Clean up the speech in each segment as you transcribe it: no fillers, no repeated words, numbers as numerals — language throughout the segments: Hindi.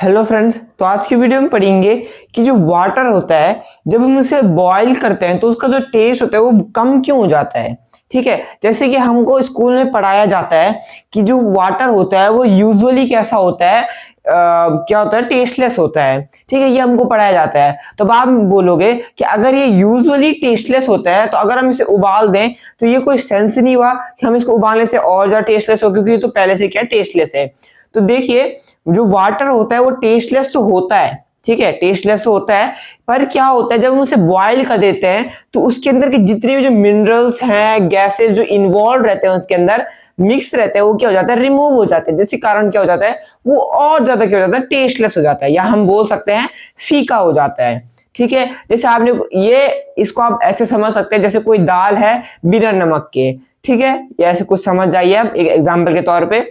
हेलो फ्रेंड्स, तो आज की वीडियो में पढ़ेंगे कि जो वाटर होता है जब हम उसे बॉईल करते हैं तो उसका जो टेस्ट होता है वो कम क्यों हो जाता है। ठीक है, जैसे कि हमको स्कूल में पढ़ाया जाता है कि जो वाटर होता है वो यूजुअली कैसा होता है, क्या होता है, टेस्टलेस होता है। ठीक है, ये हमको पढ़ाया जाता है। तो अब आप बोलोगे कि अगर ये यूजुअली टेस्टलेस होता है तो अगर हम इसे उबाल दें तो ये कोई सेंस नहीं हुआ कि हम इसको उबालने से और ज्यादा टेस्टलेस हो, क्योंकि ये तो पहले से क्या टेस्टलेस है। तो देखिए, जो वाटर होता है वो टेस्टलेस तो होता है, ठीक है, टेस्टलेस तो होता है, पर क्या होता है जब हम उसे बॉईल कर देते हैं तो उसके अंदर के जितने भी जो मिनरल्स हैं, गैसेस जो इन्वॉल्व रहते हैं उसके अंदर मिक्स रहते हैं, वो क्या हो जाता है, रिमूव हो जाते हैं। जिसके कारण क्या हो जाता है, वो और ज्यादा क्या हो जाता है, टेस्टलेस हो जाता है, या हम बोल सकते हैं फीका हो जाता है। ठीक है, जैसे आपने ये इसको आप ऐसे समझ सकते हैं जैसे कोई दाल है बिना नमक के। ठीक है, या ऐसे कुछ समझ जाइए आप एक एग्जाम्पल के तौर पे।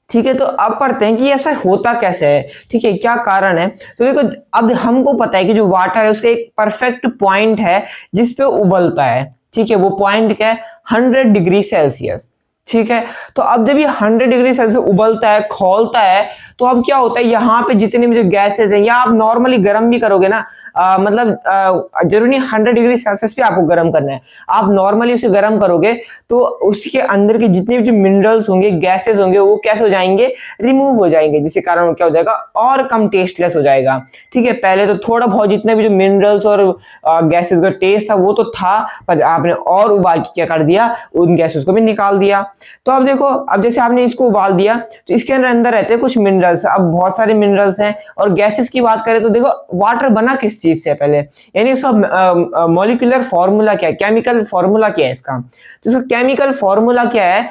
ठीक है, तो अब पढ़ते हैं कि ऐसा होता कैसे है। ठीक है, क्या कारण है। तो देखो, अब हमको पता है कि जो वाटर है उसका एक परफेक्ट पॉइंट है जिस पे उबलता है। ठीक है, वो पॉइंट क्या है, 100 डिग्री सेल्सियस। ठीक है, तो अब जब ये 100 डिग्री सेल्सियस उबलता है, खौलता है, तो अब क्या होता है, यहाँ पे जितने भी जो गैसेस हैं, या आप नॉर्मली गर्म भी करोगे ना, जरूरी नहीं 100 डिग्री सेल्सियस पे आपको गर्म करना है, आप नॉर्मली उसे गर्म करोगे तो उसके अंदर के जितने भी जो मिनरल्स होंगे, गैसेस होंगे, वो कैसे हो जाएंगे, रिमूव हो जाएंगे, जिसके कारण क्या हो जाएगा, और कम टेस्टलेस हो जाएगा। ठीक है, पहले तो थोड़ा बहुत जितने भी जो मिनरल्स और गैसेस का टेस्ट था वो तो था, पर आपने और उबाल के क्या कर दिया, उन गैसेस को भी निकाल दिया। तो अब देखो, अब जैसे आपने इसको उबाल दिया तो इसके अंदर रहते हैं कुछ मिनरल्स। अब बहुत सारे मिनरल्स हैं, और गैसेस की बात करें तो देखो वाटर बना किस चीज से पहले, यानी इसका मॉलिक्यूलर फॉर्मूला क्या है, केमिकल फॉर्मूला क्या है इसका। तो इसका केमिकल फॉर्मूला क्या है,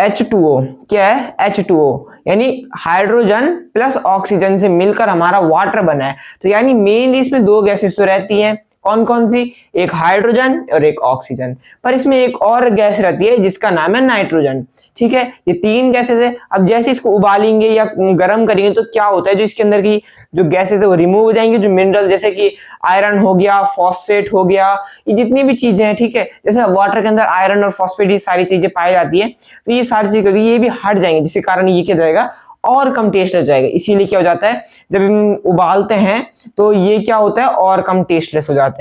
H2O। क्या है, H2O, यानी हाइड्रोजन प्लस ऑक्सीजन से मिलकर हमारा वाटर बना है। तो यानी मेनली इसमें दो गैसेस तो रहती हैं, कौन कौन सी, एक हाइड्रोजन और एक ऑक्सीजन, पर इसमें एक और गैस रहती है जिसका नाम है नाइट्रोजन। ठीक है, ये तीन गैसेस है। अब जैसे इसको उबालेंगे या गर्म करेंगे तो क्या होता है, जो इसके अंदर की जो गैसेस है वो रिमूव हो जाएंगे, जो मिनरल जैसे कि आयरन हो गया, फॉस्फेट हो गया, ये जितनी भी चीजें हैं। ठीक है, जैसे वाटर के अंदर आयरन और फॉस्फेट ये सारी चीजें पाई जाती है, तो ये सारी चीजें ये भी हट जाएंगे, जिसके कारण ये क्या जाएगा, और कम टेस्ट हो जाएगा। इसीलिए क्या हो जाता है, जब हम उबालते हैं तो ये क्या होता है, और कम टेस्टलेस हो जाता है।